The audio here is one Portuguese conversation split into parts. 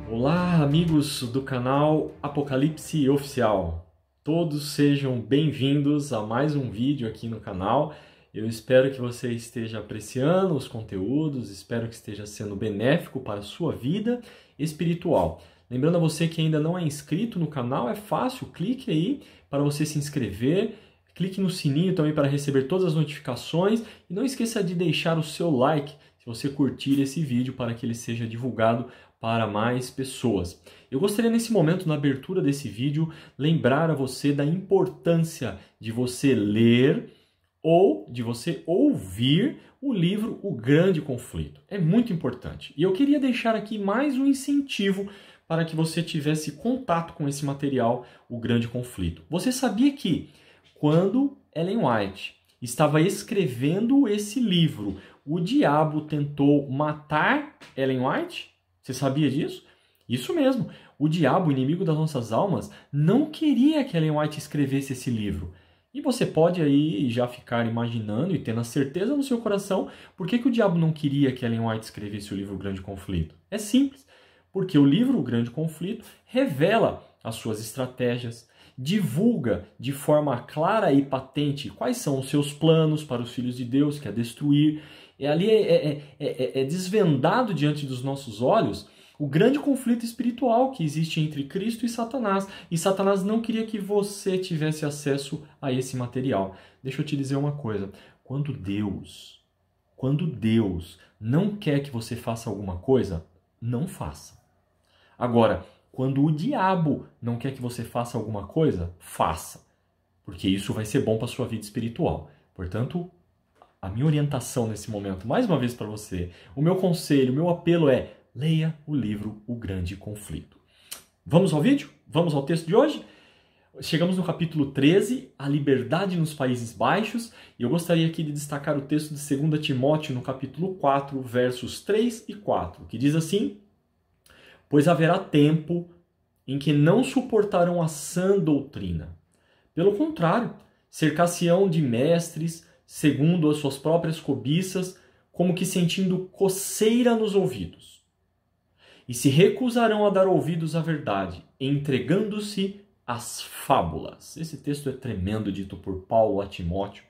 Olá, amigos do canal Apocalipse Oficial. Todos sejam bem-vindos a mais um vídeo aqui no canal. Eu espero que você esteja apreciando os conteúdos, espero que esteja sendo benéfico para a sua vida espiritual. Lembrando a você que ainda não é inscrito no canal, é fácil, clique aí para você se inscrever. Clique no sininho também para receber todas as notificações e não esqueça de deixar o seu like se você curtir esse vídeo para que ele seja divulgado para mais pessoas. Eu gostaria nesse momento, na abertura desse vídeo, lembrar a você da importância de você ler ou de você ouvir o livro O Grande Conflito. É muito importante. E eu queria deixar aqui mais um incentivo para que você tivesse contato com esse material, O Grande Conflito. Você sabia que quando Ellen White estava escrevendo esse livro, o diabo tentou matar Ellen White? Você sabia disso? Isso mesmo. O diabo, o inimigo das nossas almas, não queria que Ellen White escrevesse esse livro. E você pode aí já ficar imaginando e tendo a certeza no seu coração por que o diabo não queria que Ellen White escrevesse o livro O Grande Conflito. É simples. Porque o livro O Grande Conflito revela as suas estratégias, divulga de forma clara e patente quais são os seus planos para os filhos de Deus, que é destruir. Ali é desvendado diante dos nossos olhos o grande conflito espiritual que existe entre Cristo e Satanás. E Satanás não queria que você tivesse acesso a esse material. Deixa eu te dizer uma coisa. Quando Deus não quer que você faça alguma coisa, não faça. Agora, quando o diabo não quer que você faça alguma coisa, faça. Porque isso vai ser bom para a sua vida espiritual. Portanto, a minha orientação nesse momento, mais uma vez para você, o meu conselho, o meu apelo é: leia o livro O Grande Conflito. Vamos ao vídeo? Vamos ao texto de hoje? Chegamos no capítulo 13, a liberdade nos Países Baixos, e eu gostaria aqui de destacar o texto de 2 Timóteo, no capítulo 4, versos 3 e 4, que diz assim: pois haverá tempo em que não suportarão a sã doutrina. Pelo contrário, cercar-se-ão de mestres, segundo as suas próprias cobiças, como que sentindo coceira nos ouvidos. E se recusarão a dar ouvidos à verdade, entregando-se às fábulas. Esse texto é tremendo, dito por Paulo a Timóteo,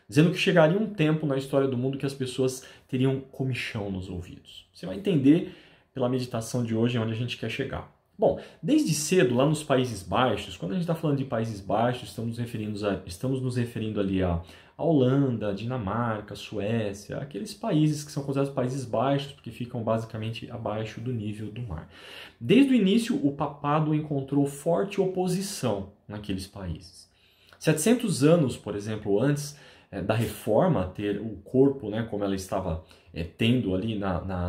dizendo que chegaria um tempo na história do mundo que as pessoas teriam comichão nos ouvidos. Você vai entender pela meditação de hoje onde a gente quer chegar. Bom, desde cedo, lá nos Países Baixos, quando a gente está falando de Países Baixos, estamos nos referindo ali a Holanda, Dinamarca, Suécia, aqueles países que são considerados Países Baixos, porque ficam basicamente abaixo do nível do mar. Desde o início, o papado encontrou forte oposição naqueles países. 700 anos, por exemplo, antes da reforma ter o corpo, né, como ela estava tendo ali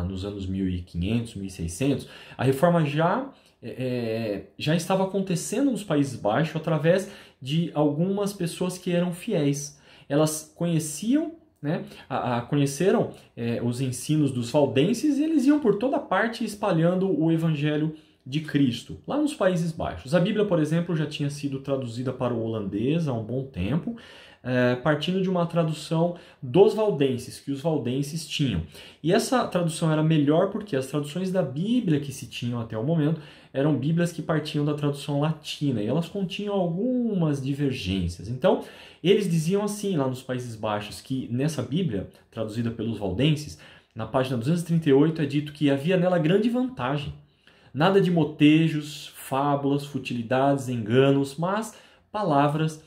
nos anos 1500, 1600, a reforma já estava acontecendo nos Países Baixos através de algumas pessoas que eram fiéis. Elas conheciam, né, conheceram os ensinos dos valdenses e eles iam por toda parte espalhando o evangelho de Cristo, lá nos Países Baixos. A Bíblia, por exemplo, já tinha sido traduzida para o holandês há um bom tempo, partindo de uma tradução dos valdenses, que os valdenses tinham. E essa tradução era melhor porque as traduções da Bíblia que se tinham até o momento eram Bíblias que partiam da tradução latina, e elas continham algumas divergências. Então, eles diziam assim, lá nos Países Baixos, que nessa Bíblia, traduzida pelos valdenses, na página 238 é dito que havia nela grande vantagem. Nada de motejos, fábulas, futilidades, enganos, mas palavras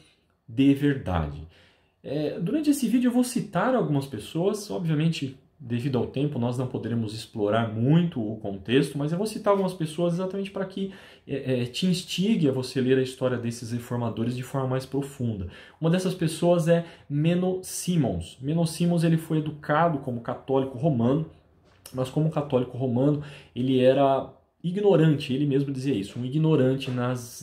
de verdade. Durante esse vídeo eu vou citar algumas pessoas, obviamente, devido ao tempo, nós não poderemos explorar muito o contexto, mas eu vou citar algumas pessoas exatamente para que te instigue a você ler a história desses reformadores de forma mais profunda. Uma dessas pessoas é Menno Simons. Menno Simons ele foi educado como católico romano, mas como católico romano ele era ignorante, ele mesmo dizia isso, um ignorante nas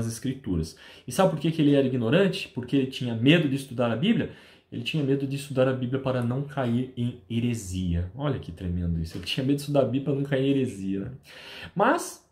escrituras. E sabe por que ele era ignorante? Porque ele tinha medo de estudar a Bíblia? Ele tinha medo de estudar a Bíblia para não cair em heresia. Olha que tremendo isso. Ele tinha medo de estudar a Bíblia para não cair em heresia, né? Mas,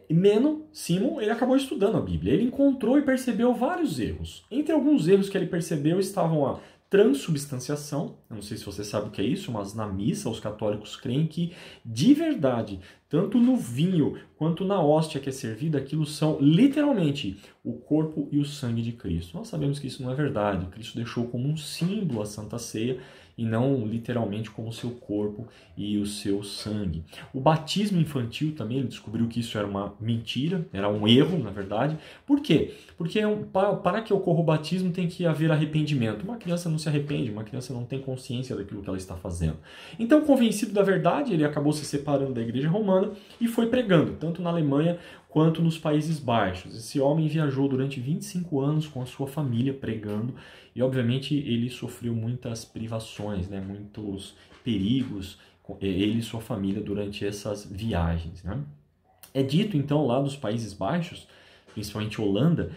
Menno Simons, ele acabou estudando a Bíblia. Ele encontrou e percebeu vários erros. Entre alguns erros que ele percebeu estavam a transubstanciação. Eu não sei se você sabe o que é isso, mas na missa os católicos creem que, de verdade, tanto no vinho quanto na hóstia que é servida, aquilo são literalmente o corpo e o sangue de Cristo. Nós sabemos que isso não é verdade. Cristo deixou como um símbolo a Santa Ceia e não literalmente como o seu corpo e o seu sangue. O batismo infantil também, ele descobriu que isso era uma mentira, era um erro, na verdade. Por quê? Porque para que ocorra o batismo tem que haver arrependimento. Uma criança não se arrepende, uma criança não tem consciência daquilo que ela está fazendo. Então, convencido da verdade, ele acabou se separando da Igreja Romana e foi pregando, tanto na Alemanha quanto nos Países Baixos. Esse homem viajou durante 25 anos com a sua família pregando e, obviamente, ele sofreu muitas privações, né? Muitos perigos, ele e sua família, durante essas viagens, né? É dito, então, lá dos Países Baixos, principalmente Holanda,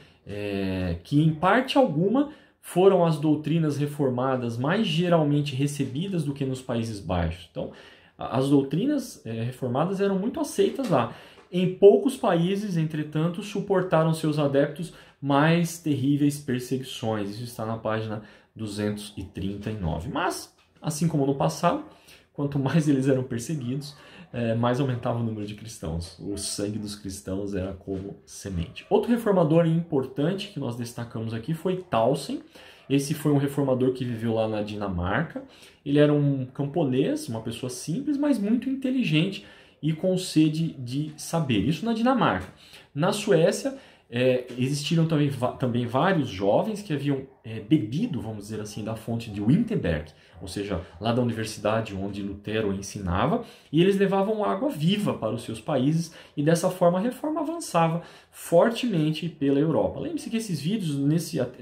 que, em parte alguma, foram as doutrinas reformadas mais geralmente recebidas do que nos Países Baixos. Então, as doutrinas reformadas eram muito aceitas lá. Em poucos países, entretanto, suportaram seus adeptos mais terríveis perseguições. Isso está na página 239. Mas, assim como no passado, quanto mais eles eram perseguidos, mais aumentava o número de cristãos. O sangue dos cristãos era como semente. Outro reformador importante que nós destacamos aqui foi Tausen. Esse foi um reformador que viveu lá na Dinamarca. Ele era um camponês, uma pessoa simples, mas muito inteligente e com sede de saber. Isso na Dinamarca. Na Suécia, existiram também vários jovens que haviam bebido, vamos dizer assim, da fonte de Wittenberg, ou seja, lá da universidade onde Lutero ensinava, e eles levavam água viva para os seus países, e dessa forma a reforma avançava fortemente pela Europa. Lembre-se que esses vídeos,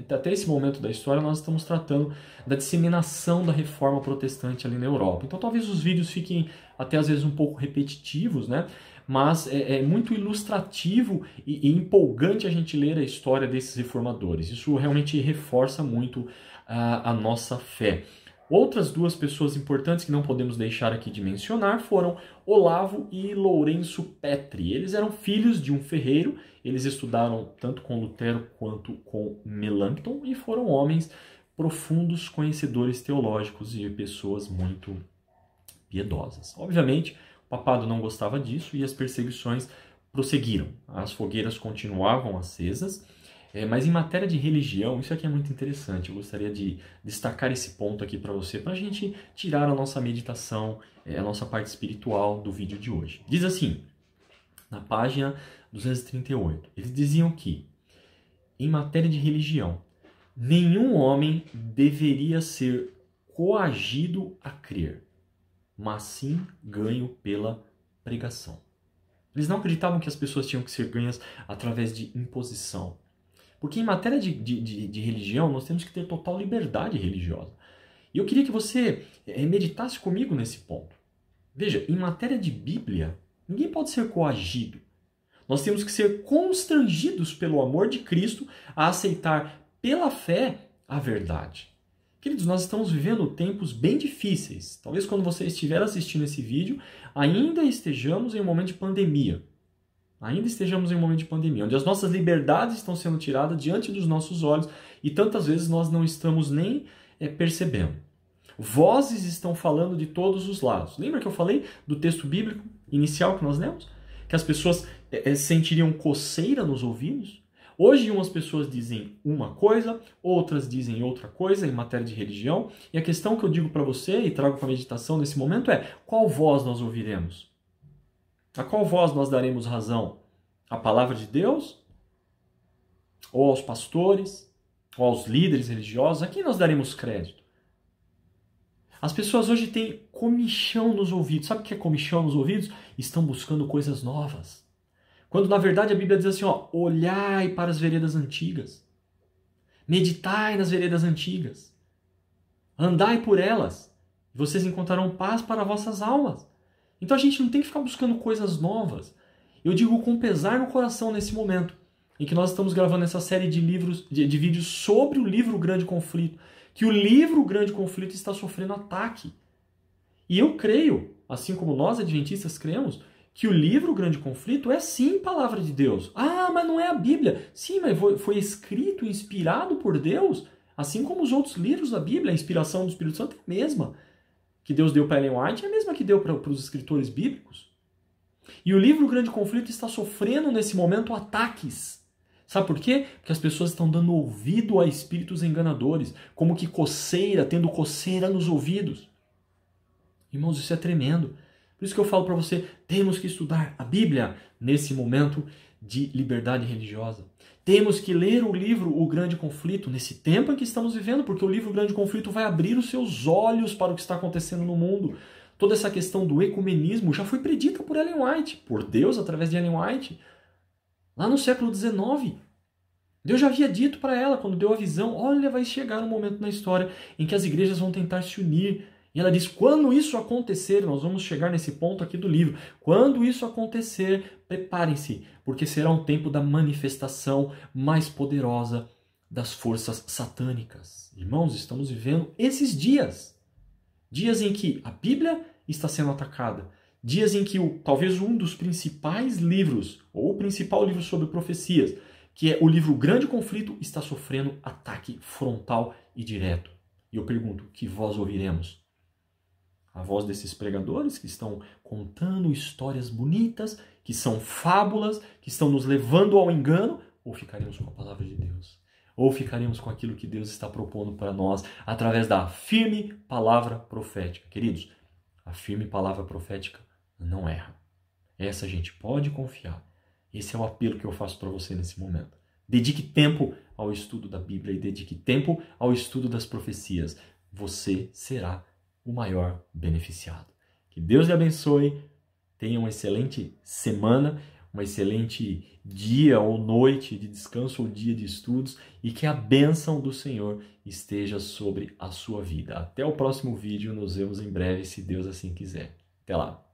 até esse momento da história, nós estamos tratando da disseminação da reforma protestante ali na Europa. Então talvez os vídeos fiquem até às vezes um pouco repetitivos, né? Mas é muito ilustrativo e empolgante a gente ler a história desses reformadores. Isso realmente reforça muito a nossa fé. Outras duas pessoas importantes que não podemos deixar aqui de mencionar foram Olavo e Lourenço Petri. Eles eram filhos de um ferreiro, eles estudaram tanto com Lutero quanto com Melanchthon e foram homens profundos conhecedores teológicos e pessoas muito piedosas. Obviamente, o papado não gostava disso e as perseguições prosseguiram. As fogueiras continuavam acesas, mas em matéria de religião, isso aqui é muito interessante. Eu gostaria de destacar esse ponto aqui para você, para a gente tirar a nossa meditação, a nossa parte espiritual do vídeo de hoje. Diz assim, na página 238, eles diziam que, em matéria de religião, nenhum homem deveria ser coagido a crer, mas sim ganho pela pregação. Eles não acreditavam que as pessoas tinham que ser ganhas através de imposição. Porque em matéria de religião, nós temos que ter total liberdade religiosa. E eu queria que você meditasse comigo nesse ponto. Veja, em matéria de Bíblia, ninguém pode ser coagido. Nós temos que ser constrangidos pelo amor de Cristo a aceitar pela fé a verdade. Queridos, nós estamos vivendo tempos bem difíceis. Talvez quando você estiver assistindo esse vídeo, ainda estejamos em um momento de pandemia. Ainda estejamos em um momento de pandemia, onde as nossas liberdades estão sendo tiradas diante dos nossos olhos e tantas vezes nós não estamos nem percebendo. Vozes estão falando de todos os lados. Lembra que eu falei do texto bíblico inicial que nós lemos? Que as pessoas sentiriam coceira nos ouvidos? Hoje umas pessoas dizem uma coisa, outras dizem outra coisa em matéria de religião. E a questão que eu digo para você e trago para a meditação nesse momento é: qual voz nós ouviremos? A qual voz nós daremos razão? A palavra de Deus? Ou aos pastores? Ou aos líderes religiosos? A quem nós daremos crédito? As pessoas hoje têm comichão nos ouvidos. Sabe o que é comichão nos ouvidos? Estão buscando coisas novas. Quando na verdade a Bíblia diz assim, olhai para as veredas antigas. Meditai nas veredas antigas. Andai por elas. E vocês encontrarão paz para vossas almas. Então a gente não tem que ficar buscando coisas novas. Eu digo com pesar no coração nesse momento, em que nós estamos gravando essa série de vídeos sobre o livro Grande Conflito, que o livro Grande Conflito está sofrendo ataque. E eu creio, assim como nós adventistas cremos, que o livro Grande Conflito é sim palavra de Deus. Ah, mas não é a Bíblia. Sim, mas foi escrito, inspirado por Deus, assim como os outros livros da Bíblia. A inspiração do Espírito Santo é a mesma que Deus deu para Ellen White, é a mesma que deu para os escritores bíblicos. E o livro Grande Conflito está sofrendo nesse momento ataques. Sabe por quê? Porque as pessoas estão dando ouvido a espíritos enganadores, como que coceira, tendo coceira nos ouvidos. Irmãos, isso é tremendo. Por isso que eu falo para você, temos que estudar a Bíblia nesse momento de liberdade religiosa. Temos que ler o livro O Grande Conflito nesse tempo em que estamos vivendo, porque o livro O Grande Conflito vai abrir os seus olhos para o que está acontecendo no mundo. Toda essa questão do ecumenismo já foi predita por Ellen White, por Deus através de Ellen White, lá no século XIX. Deus já havia dito para ela, quando deu a visão, olha, vai chegar um momento na história em que as igrejas vão tentar se unir. E ela diz, quando isso acontecer, nós vamos chegar nesse ponto aqui do livro, quando isso acontecer, preparem-se, porque será um tempo da manifestação mais poderosa das forças satânicas. Irmãos, estamos vivendo esses dias. Dias em que a Bíblia está sendo atacada. Dias em que talvez um dos principais livros, ou o principal livro sobre profecias, que é o livro Grande Conflito, está sofrendo ataque frontal e direto. E eu pergunto, que voz ouviremos? A voz desses pregadores que estão contando histórias bonitas, que são fábulas, que estão nos levando ao engano, ou ficaremos com a palavra de Deus? Ou ficaremos com aquilo que Deus está propondo para nós através da firme palavra profética? Queridos, a firme palavra profética não erra. Essa a gente pode confiar. Esse é o apelo que eu faço para você nesse momento. Dedique tempo ao estudo da Bíblia e dedique tempo ao estudo das profecias. Você será o maior beneficiado. Que Deus lhe abençoe. Tenha uma excelente semana, um excelente dia ou noite de descanso ou dia de estudos e que a bênção do Senhor esteja sobre a sua vida. Até o próximo vídeo. Nos vemos em breve, se Deus assim quiser. Até lá.